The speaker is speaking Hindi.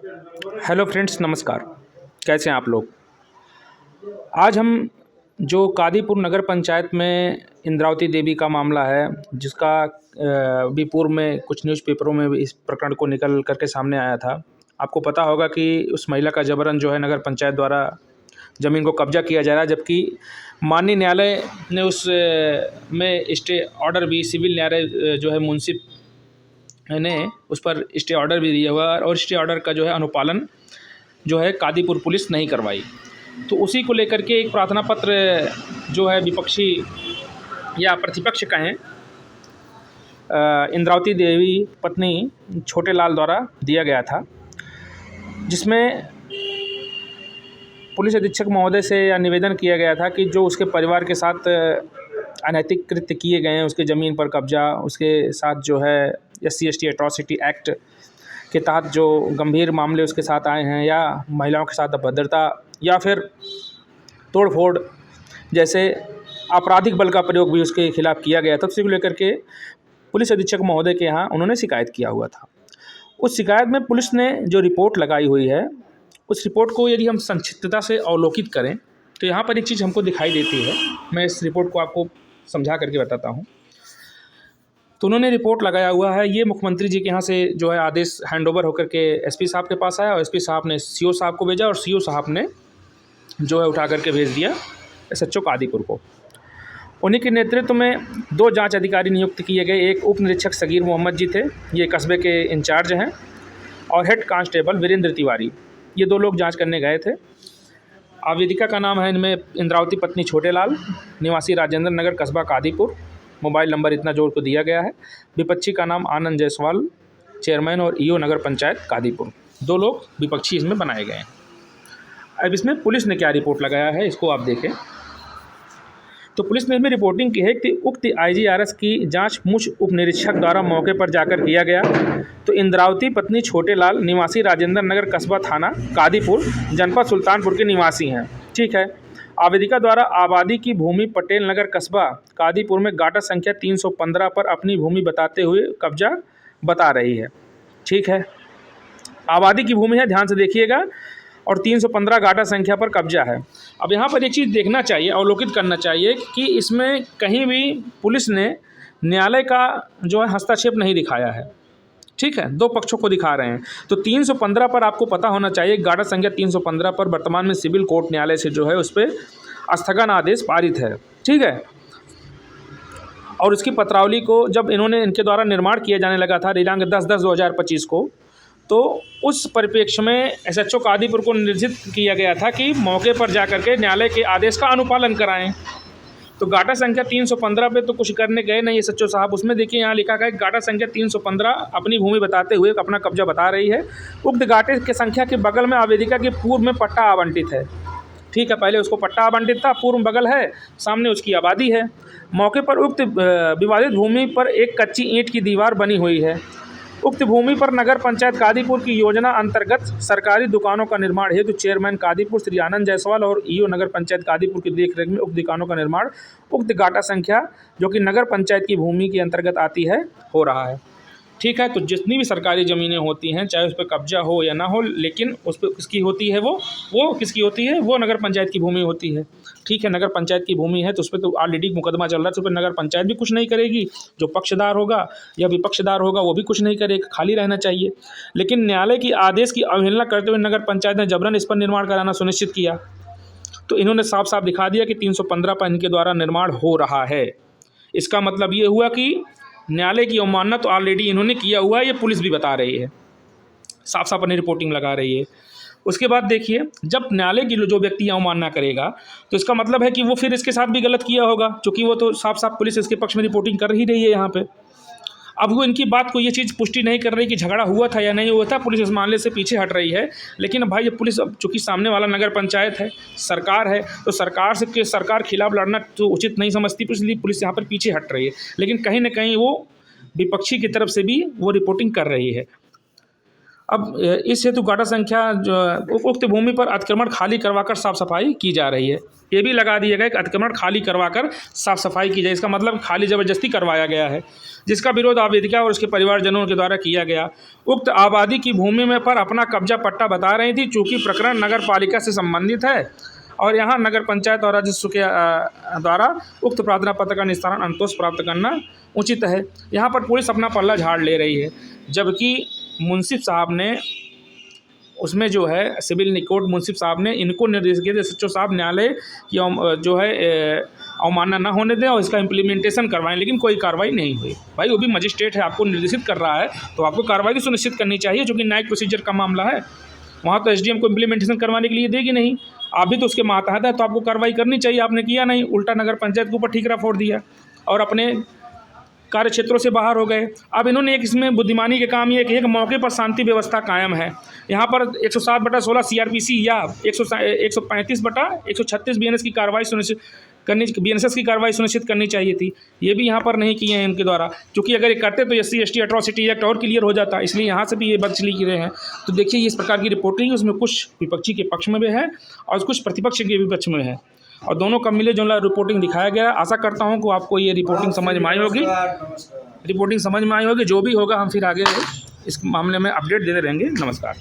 हेलो फ्रेंड्स, नमस्कार। कैसे हैं आप लोग। आज हम जो कादीपुर नगर पंचायत में इंद्रावती देवी का मामला है, जिसका भी पूर्व में कुछ न्यूज़पेपरों में भी इस प्रकरण को निकल करके सामने आया था। आपको पता होगा कि उस महिला का जबरन जो है नगर पंचायत द्वारा ज़मीन को कब्जा किया जा रहा है, जबकि माननीय न्यायालय ने उस में स्टे ऑर्डर भी, सिविल न्यायालय जो है मुंसिफ ने उस पर स्टे ऑर्डर भी दिया हुआ है और स्टे ऑर्डर का जो है अनुपालन जो है कादीपुर पुलिस नहीं करवाई। तो उसी को लेकर के एक प्रार्थना पत्र जो है विपक्षी या प्रतिपक्ष कहें इंद्रावती देवी पत्नी छोटे लाल द्वारा दिया गया था, जिसमें पुलिस अधीक्षक महोदय से यह निवेदन किया गया था कि जो उसके परिवार के साथ अनैतिक कृत्य किए गए हैं, उसके ज़मीन पर कब्जा, उसके साथ जो है SC/ST एट्रॉसिटी एक्ट के तहत जो गंभीर मामले उसके साथ आए हैं, या महिलाओं के साथ अभद्रता या फिर तोड़फोड़ जैसे आपराधिक बल का प्रयोग भी उसके खिलाफ किया गया था। उसी को लेकर के पुलिस अधीक्षक महोदय के यहाँ उन्होंने शिकायत किया हुआ था। उस शिकायत में पुलिस ने जो रिपोर्ट लगाई हुई है, उस रिपोर्ट को यदि हम संक्षिप्तता से अवलोकित करें तो यहाँ पर एक चीज़ हमको दिखाई देती है। मैं इस रिपोर्ट को आपको समझा करके बताता हूँ। तो उन्होंने रिपोर्ट लगाया हुआ है, ये मुख्यमंत्री जी के यहाँ से जो है आदेश हैंडओवर होकर के SP साहब के पास आया और SP साहब ने CO साहब को भेजा और CO साहब ने जो है उठा करके भेज दिया SHO कादीपुर को। उन्हीं के नेतृत्व में 2 जांच अधिकारी नियुक्त किए गए। एक उप निरीक्षक सगीर मोहम्मद जी थे, ये कस्बे के इंचार्ज हैं, और हेड कांस्टेबल वीरेंद्र तिवारी, ये 2 लोग जाँच करने गए थे। आवेदिका का नाम है इनमें इंद्रावती पत्नी छोटे लाल, निवासी राजेंद्र नगर, कस्बा कादीपुर। मोबाइल नंबर इतना जोड़ को दिया गया है। विपक्षी का नाम आनंद जायसवाल, चेयरमैन और EO नगर पंचायत कादीपुर। 2 लोग विपक्षी इसमें बनाए गए हैं। अब इसमें पुलिस ने क्या रिपोर्ट लगाया है, इसको आप देखें। तो पुलिस ने इसमें रिपोर्टिंग की है कि उक्त IGRS की जांच मुख्य उप निरीक्षक द्वारा मौके पर जाकर किया गया। तो इंद्रावती पत्नी छोटे लाल निवासी राजेंद्र नगर, कस्बा थाना कादीपुर, जनपद सुल्तानपुर के निवासी हैं। ठीक है। आवेदिका द्वारा आबादी की भूमि पटेल नगर, कस्बा कादीपुर में गाटा संख्या 315 पर अपनी भूमि बताते हुए कब्जा बता रही है। ठीक है, आबादी की भूमि है, ध्यान से देखिएगा, और 315 गाटा संख्या पर कब्जा है। अब यहाँ पर एक चीज़ देखना चाहिए, अवलोकित करना चाहिए कि इसमें कहीं भी पुलिस ने न्यायालय का जो है हस्तक्षेप नहीं दिखाया है। ठीक है, 2 पक्षों को दिखा रहे हैं। तो 315 पर आपको पता होना चाहिए, गाटा संख्या 315 पर वर्तमान में सिविल कोर्ट न्यायालय से जो है उस पर स्थगन आदेश पारित है। ठीक है, और उसकी पत्रावली को जब इन्होंने इनके द्वारा निर्माण किया जाने लगा था दिनांक 10/10/2025 को, तो उस परिप्रेक्ष्य में SHO कादीपुर को निर्देशित किया गया था कि मौके पर जाकर के न्यायालय के आदेश का अनुपालन कराएं। तो गाटा संख्या 315 पे तो कुछ करने गए नहीं SHO साहब। उसमें देखिए यहाँ लिखा गया है गाटा संख्या 315 अपनी भूमि बताते हुए अपना कब्जा बता रही है। उक्त गाटे के संख्या के बगल में आवेदिका के पूर्व में पट्टा आवंटित है। ठीक है, पहले उसको पट्टा आवंटित था, पूर्व बगल है, सामने उसकी आबादी है। मौके पर उक्त विवादित भूमि पर एक कच्ची ईंट की दीवार बनी हुई है। उक्त भूमि पर नगर पंचायत कादीपुर की योजना अंतर्गत सरकारी दुकानों का निर्माण हेतु चेयरमैन कादीपुर श्री आनंद जायसवाल और EO नगर पंचायत कादीपुर की देखरेख में उक्त दुकानों का निर्माण उक्त गाटा संख्या जो कि नगर पंचायत की भूमि के अंतर्गत आती है हो रहा है। ठीक है, तो जितनी भी सरकारी ज़मीनें होती हैं, चाहे उस पर कब्जा हो या ना हो, लेकिन उस पर किसकी होती है, वो किसकी होती है, वो नगर पंचायत की भूमि होती है। ठीक है, नगर पंचायत की भूमि है तो उस पर तो ऑलरेडी मुकदमा चल रहा है, तो उस पर नगर पंचायत भी कुछ नहीं करेगी। जो पक्षदार होगा या विपक्षदार होगा वो भी कुछ नहीं करेगा, खाली रहना चाहिए। लेकिन न्यायालय की आदेश की अवहेलना करते हुए नगर पंचायत ने जबरन इस पर निर्माण कराना सुनिश्चित किया। तो इन्होंने साफ साफ दिखा दिया कि 315 पर इनके द्वारा निर्माण हो रहा है। इसका मतलब ये हुआ कि न्यायालय की अवमानना तो ऑलरेडी इन्होंने किया हुआ है, ये पुलिस भी बता रही है, साफ साफ अपनी रिपोर्टिंग लगा रही है। उसके बाद देखिए, जब न्यायालय की जो व्यक्ति अवमानना करेगा तो इसका मतलब है कि वो फिर इसके साथ भी गलत किया होगा, क्योंकि वो तो साफ साफ पुलिस इसके पक्ष में रिपोर्टिंग कर ही रही है यहाँ पे। अब वो इनकी बात को ये चीज़ पुष्टि नहीं कर रही कि झगड़ा हुआ था या नहीं हुआ था, पुलिस इस मामले से पीछे हट रही है। लेकिन भाई, ये पुलिस, अब चूँकि सामने वाला नगर पंचायत है, सरकार है, तो सरकार खिलाफ लड़ना तो उचित नहीं समझती, इसलिए पुलिस यहाँ पर पीछे हट रही है। लेकिन कहीं ना कहीं वो विपक्षी की तरफ से भी वो रिपोर्टिंग कर रही है। अब इस हेतु गाटा संख्या जो उक्त भूमि पर अतिक्रमण खाली करवाकर साफ सफाई की जा रही है। ये भी लगा दिया गया कि अतिक्रमण खाली करवाकर साफ सफाई की जाए। इसका मतलब खाली ज़बरदस्ती करवाया गया है, जिसका विरोध आवेदिका और उसके परिवारजनों के द्वारा किया गया। उक्त आबादी की भूमि में पर अपना कब्जा पट्टा बता रही थी, चूँकि प्रकरण नगर पालिका से संबंधित है और यहाँ नगर पंचायत और राजस्व के द्वारा उक्त प्रार्थना पत्र का निस्तारण अंतोष प्राप्त करना उचित है। यहाँ पर पुलिस अपना पल्ला झाड़ ले रही है, जबकि मुंसिफ साहब ने उसमें जो है सिविल कोर्ट मुंसिफ साहब ने इनको निर्देश दिए थे एसएचओ साहब न्यायालय की जो है अवमानना न होने दें और इसका इम्प्लीमेंटेशन करवाएं, लेकिन कोई कार्रवाई नहीं हुई। भाई वो भी मजिस्ट्रेट है, आपको निर्देशित कर रहा है तो आपको कार्रवाई भी सुनिश्चित करनी चाहिए, क्योंकि न्यायिक प्रोसीजर का मामला है। वहाँ तो एसडीएम को इम्प्लीमेंटेशन करवाने के लिए देगी नहीं, आप भी तो उसके मातहत है, तो आपको कार्रवाई करनी चाहिए। आपने किया नहीं, उल्टा नगर पंचायत के ऊपर ठीकरा फोड़ दिया और अपने कार्य क्षेत्रों से बाहर हो गए। अब इन्होंने एक इसमें बुद्धिमानी के काम ये कि एक मौके पर शांति व्यवस्था कायम है। यहाँ पर 107/16 सीआरपीसी या 135/136 बीएनएस की कार्रवाई सुनिश्चित करनी, बीएनएसएस की कार्रवाई सुनिश्चित करनी चाहिए थी। ये भी यहाँ पर नहीं किए हैं इनके द्वारा, क्योंकि अगर ये करते तो SC ST एट्रॉसिटी एक्ट और क्लियर हो जाता, इसलिए यहाँ से भी ये बदसली किए हैं। तो देखिए ये इस प्रकार की रिपोर्टिंग उसमें कुछ विपक्षी के पक्ष में भी है और कुछ प्रतिपक्ष के भी पक्ष में है, और दोनों का मिले जुला रिपोर्टिंग दिखाया गया। आशा करता हूँ कि आपको ये रिपोर्टिंग समझ में आई होगी। जो भी होगा हम फिर आगे इस मामले में अपडेट देते रहेंगे। नमस्कार।